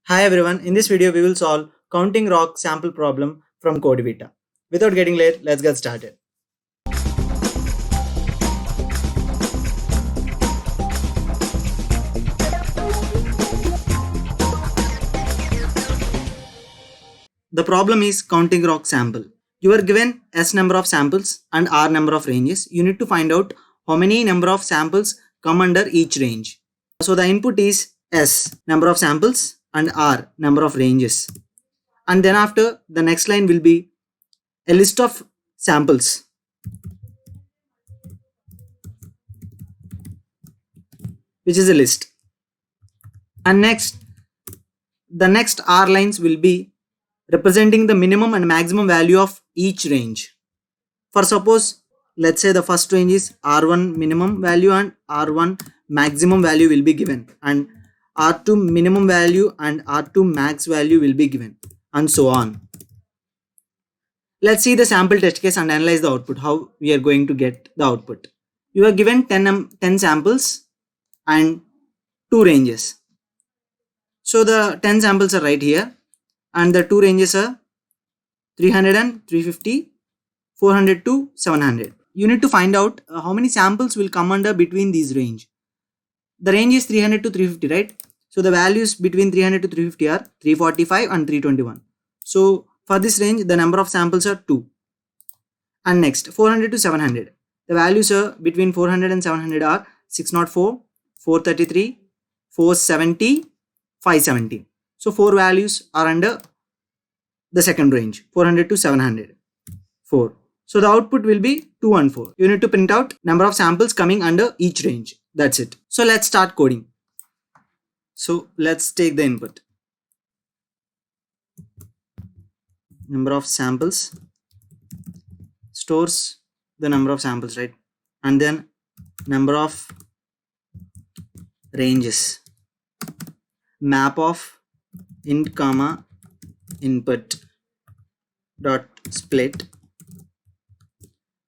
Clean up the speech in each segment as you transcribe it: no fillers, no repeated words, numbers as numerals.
Hi everyone, in this video we will solve counting rock sample problem from CodeVita. Without getting late, let's get started. The problem is counting rock sample. You are given S number of samples and R number of ranges. You need to find out how many number of samples come under each range. So the input is S number of samples and R number of ranges. And then after the next line will be a list of samples, which is a list. And next, the next R lines will be representing the minimum and maximum value of each range. For suppose, let's say the first range is R1 minimum value and R1 maximum value will be given, and R2 minimum value and R2 max value will be given, and so on. Let's see the sample test case and analyze the output, how we are going to get the output. You are given 10 samples and 2 ranges. So the 10 samples are right here and the 2 ranges are 300 and 350, 400 to 700. You need to find out how many samples will come under between these range. The range is 300 to 350, right? So the values between 300 to 350 are 345 and 321. So for this range, the number of samples are 2. And next, 400 to 700. The values are between 400 and 700 are 604, 433, 470, 570. So 4 values are under the second range, 400 to 700. 4. So the output will be 2 and 4. You need to print out number of samples coming under each range. That's it. So let's start coding. So let's take the input. Number of samples stores the number of samples, right? And then number of ranges, map of int comma input dot split,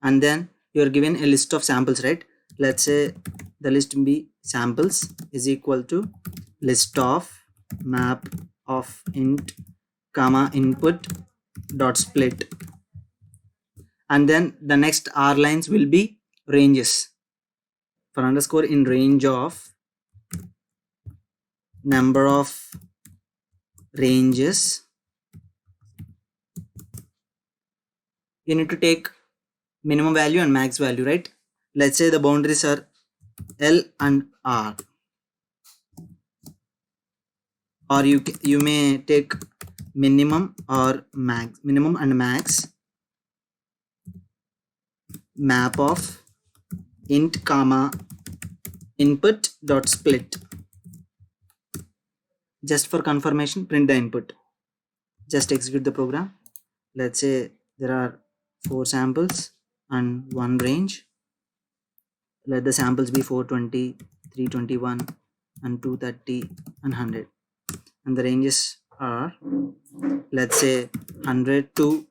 and then you are given a list of samples, right? Let's say the list be samples is equal to list of map of int comma input dot split, and then the next R lines will be ranges. For underscore in range of number of ranges, you need to take minimum value and max value, right? Let's say the boundaries are L and R, or you may take minimum or max, minimum and max, map of int comma input dot split. Just for confirmation, print the input. Just execute the program. Let's say there are 4 samples and 1 range. Let the samples be 420, 321 and 230 and 100, and the ranges are, let's say, 100 to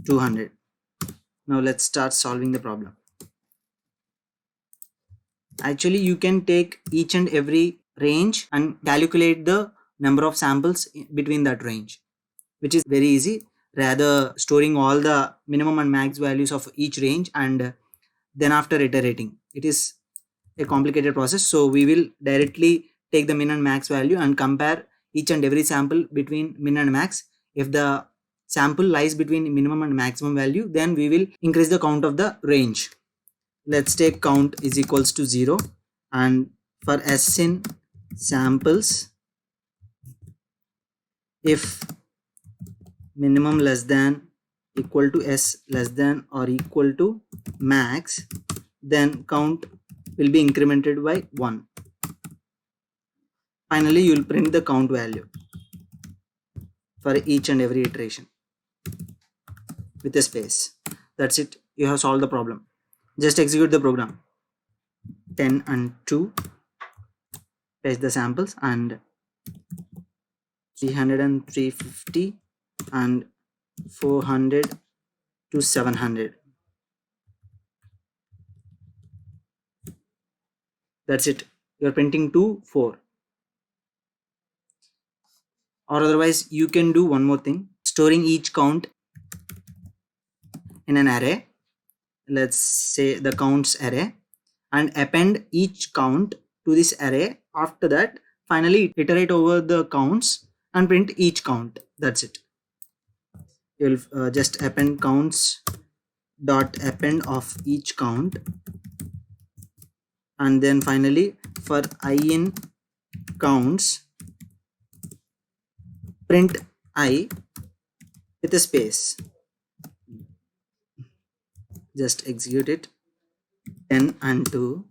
200. Now let's start solving the problem. Actually, you can take each and every range and calculate the number of samples between that range, which is very easy, rather storing all the minimum and max values of each range and then after iterating. It is a complicated process, so we will directly take the min and max value and compare each and every sample between min and max. If the sample lies between minimum and maximum value, then we will increase the count of the range. Let's take count is equals to 0, and for S in samples, if minimum less than equal to S less than or equal to max, then count will be incremented by 1. Finally, you will print the count value for each and every iteration with a space. That's it. You have solved the problem. Just execute the program. 10 and 2, paste the samples, and 300 and 350 and 400 to 700. That's it. You are printing 2, 4. or otherwise you can do one more thing, storing each count in an array. Let's say the counts array, and append each count to this array. After that, finally iterate over the counts and print each count. That's it. You'll just append counts dot append of each count, and then finally for I in counts, print I with a space. Just execute it. 10 and 2,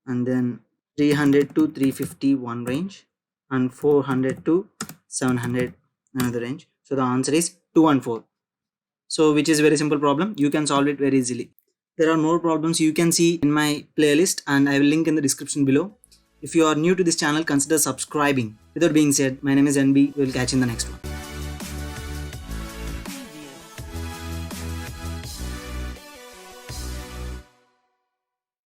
and then 300 to 350 one range, and 400 to 700 another range. So the answer is 2 and 4. So which is very simple problem. You can solve it very easily. There are more problems you can see in my playlist, and I will link in the description below. If you are new to this channel, consider subscribing. Without being said, my name is NB. We will catch you in the next one.